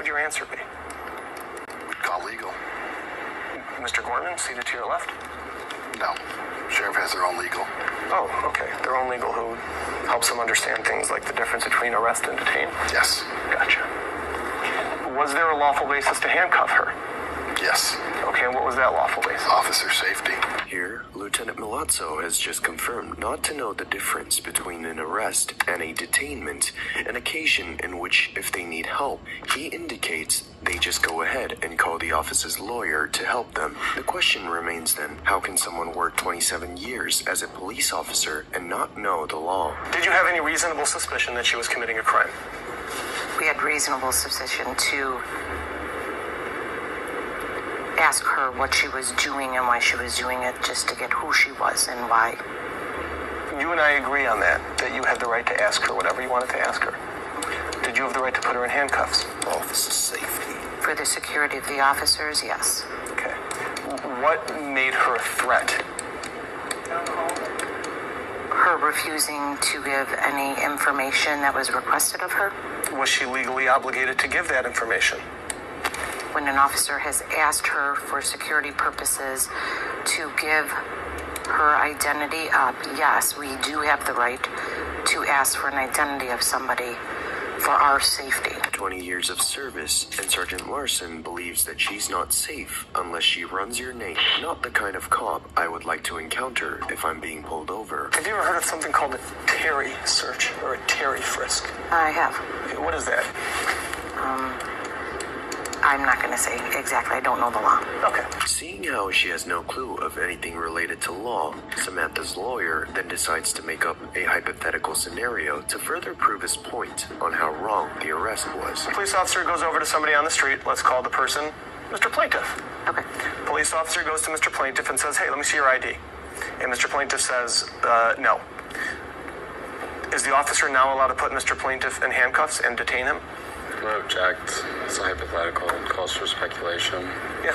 would your answer be? Call legal. Mr. Gorman, seated to your left? No. Sheriff has their own legal. Oh, okay. Their own legal who helps them understand things like the difference between arrest and detain? Yes. Gotcha. Was there a lawful basis to handcuff her? Yes. Okay, and what was that lawful basis? Officer safety. Here, Lieutenant Milazzo has just confirmed not to know the difference between an arrest and a detainment, an occasion in which, if they need help, he indicates they just go ahead and call the office's lawyer to help them. The question remains then, how can someone work 27 years as a police officer and not know the law? Did you have any reasonable suspicion that she was committing a crime? We had reasonable suspicion to ask her what she was doing and why she was doing it, just to get who she was and why. You and I agree on that you had the right to ask her whatever you wanted to ask her. Did you have the right to put her in handcuffs? Officer safety. For the security of the officers, yes. Okay. What made her a threat? Her refusing to give any information that was requested of her. Was she legally obligated to give that information? When an officer has asked her for security purposes to give her identity up, yes, we do have the right to ask for an identity of somebody for our safety. 20 years of service, and Sergeant Larson believes that she's not safe unless she runs your name. Not the kind of cop I would like to encounter if I'm being pulled over. Have you ever heard of something called a Terry search or a Terry frisk? I have. Okay, what is that? I'm not going to say exactly. I don't know the law. Okay. Seeing how she has no clue of anything related to law, Samantha's lawyer then decides to make up a hypothetical scenario to further prove his point on how wrong the arrest was. Police officer goes over to somebody on the street. Let's call the person Mr. Plaintiff. Okay. Police officer goes to Mr. Plaintiff and says, hey, let me see your ID. And Mr. Plaintiff says, no. Is the officer now allowed to put Mr. Plaintiff in handcuffs and detain him? I object. It's a hypothetical. It calls for speculation. Yeah.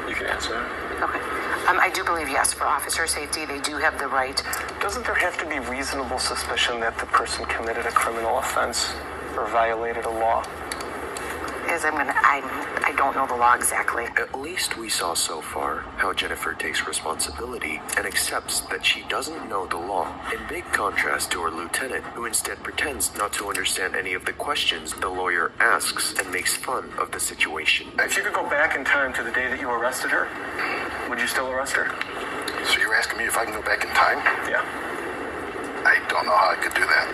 You can answer. Okay. I do believe, yes, for officer safety, they do have the right. Doesn't there have to be reasonable suspicion that the person committed a criminal offense or violated a law? I don't know the law exactly. At least we saw so far how Jennifer takes responsibility and accepts that she doesn't know the law, in big contrast to her lieutenant, who instead pretends not to understand any of the questions the lawyer asks and makes fun of the situation. If you could go back in time to the day that you arrested her, would you still arrest her? So you're asking me if I can go back in time? Yeah. I don't know how I could do that.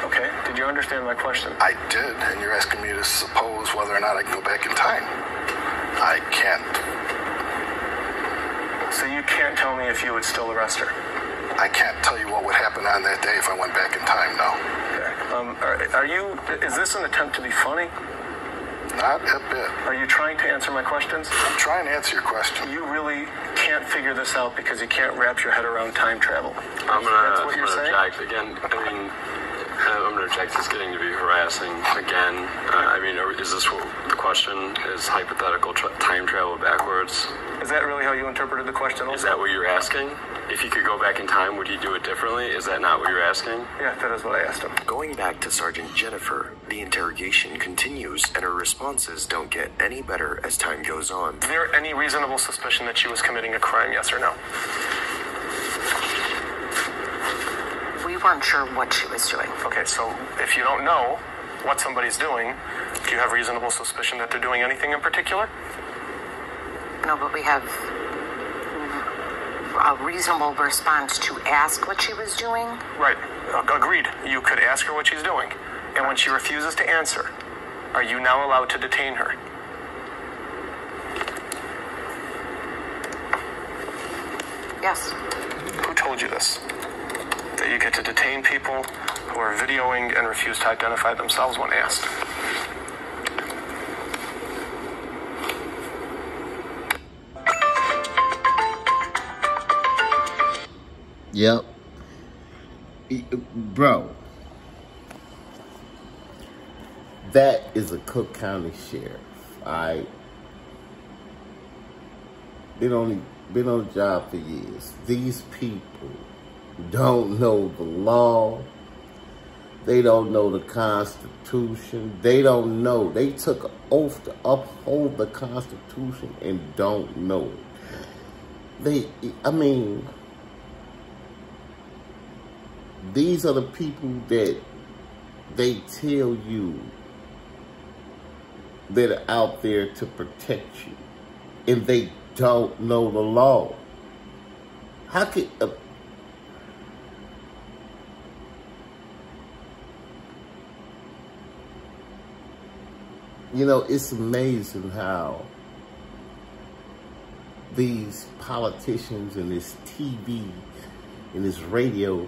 Okay. Did you understand my question? I did, and you're asking me to suppose whether or not I can go back in time. I can't. So you can't tell me if you would still arrest her? I can't tell you what would happen on that day if I went back in time, no. Okay. Is this an attempt to be funny? Not a bit. Are you trying to answer my questions? I'm trying to answer your question. You really can't figure this out because you can't wrap your head around time travel. I'm That's what you're saying? object again. I'm going to object. It's getting to be harassing again. Is this what the question is? Hypothetical time travel backwards? Is that really how you interpreted the question? Is that what you're asking? If you could go back in time, would you do it differently? Is that not what you're asking? Yeah, that is what I asked him. Going back to Sergeant Jennifer, the interrogation continues and her responses don't get any better as time goes on. Is there any reasonable suspicion that she was committing a crime, yes or no? We weren't sure what she was doing. Okay, so if you don't know what somebody's doing, do you have reasonable suspicion that they're doing anything in particular? No, but we have a reasonable response to ask what she was doing. Right. Agreed. You could ask her what she's doing. And when she refuses to answer, are you now allowed to detain her? Yes. Who told you this? That you get to detain people who are videoing and refuse to identify themselves when asked? Yep. Bro. That is a Cook County sheriff. Alright. Been on the job for years. These people don't know the law. They don't know the Constitution. They don't know. They took an oath to uphold the Constitution and don't know it. These are the people that they tell you that are out there to protect you, and they don't know the law. How could it's amazing how these politicians and this TV and this radio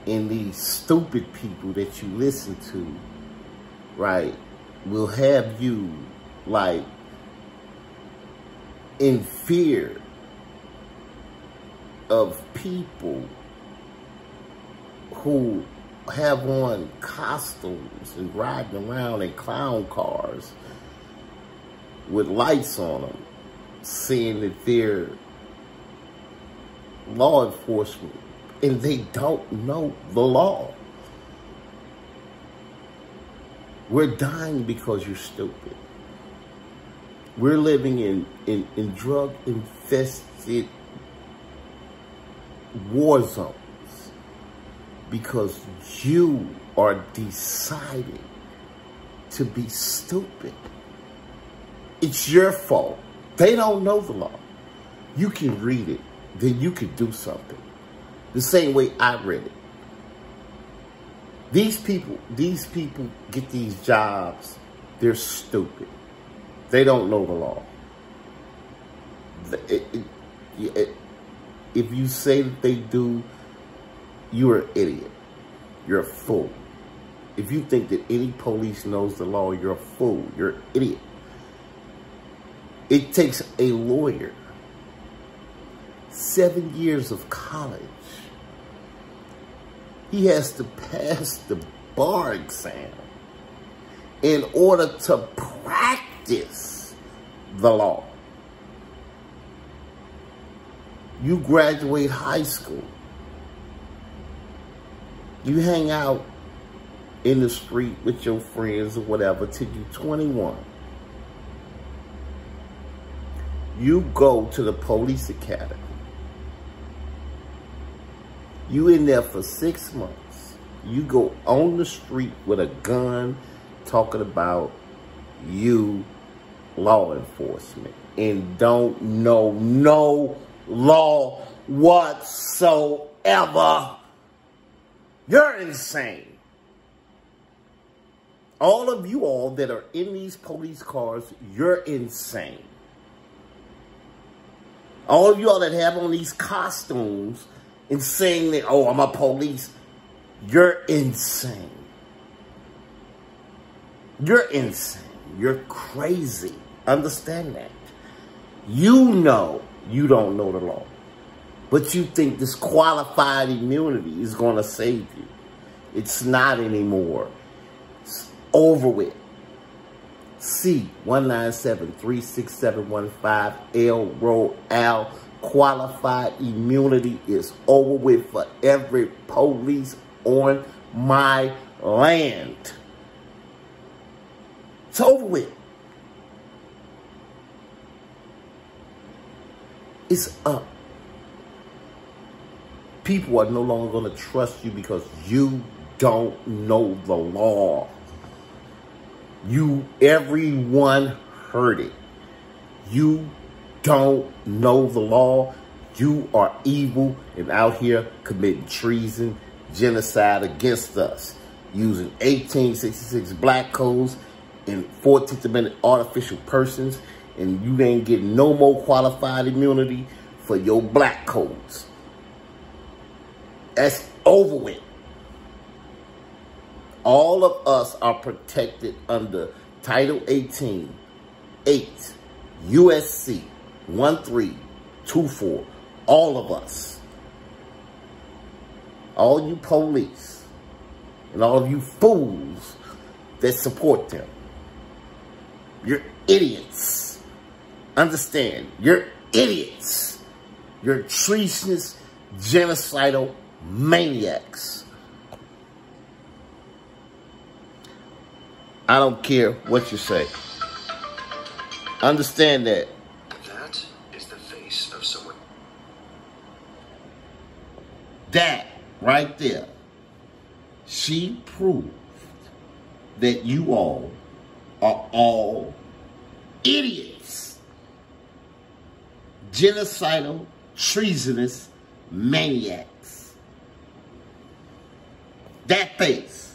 and these stupid people that you listen to, right, will have you, like, in fear of people who have on costumes and riding around in clown cars with lights on them, saying that they're law enforcement, and they don't know the law. We're dying because you're stupid. We're living in drug-infested war zones because you are deciding to be stupid. It's your fault. They don't know the law. You can read it, then you can do something. The same way I read it. These people get these jobs. They're stupid. They don't know the law. If you say that they do, you're an idiot. You're a fool. If you think that any police knows the law, you're a fool. You're an idiot. It takes a lawyer 7 years of college. He has to pass the bar exam in order to practice the law. You graduate high school. You hang out in the street with your friends or whatever till you're 21. You go to the police academy. You in there for 6 months. You go on the street with a gun talking about you law enforcement and don't know no law whatsoever. You're insane. All of you all that are in these police cars, you're insane. All of you all that have on these costumes and saying that, oh, I'm a police, you're insane. You're insane. You're crazy. Understand that. You know you don't know the law. But you think this qualified immunity is going to save you. It's not anymore. It's over with. C197-36715 L-ROAL. Qualified immunity is over with for every police on my land. It's over with. It's up. People are no longer going to trust you because you don't know the law. Everyone heard it. You don't know the law. You are evil and out here committing treason, genocide against us, using 1866 black codes and 14th Amendment artificial persons, and you ain't getting no more qualified immunity for your black codes. That's over with. All of us are protected under Title 18, 8, USC 1324. All of us. All you police and all of you fools that support them. You're idiots. Understand, you're idiots. You're treasonous, genocidal maniacs. I don't care what you say. Understand that. That is the face of someone. That right there. She proved that you all are all idiots. Genocidal, treasonous maniacs. That face.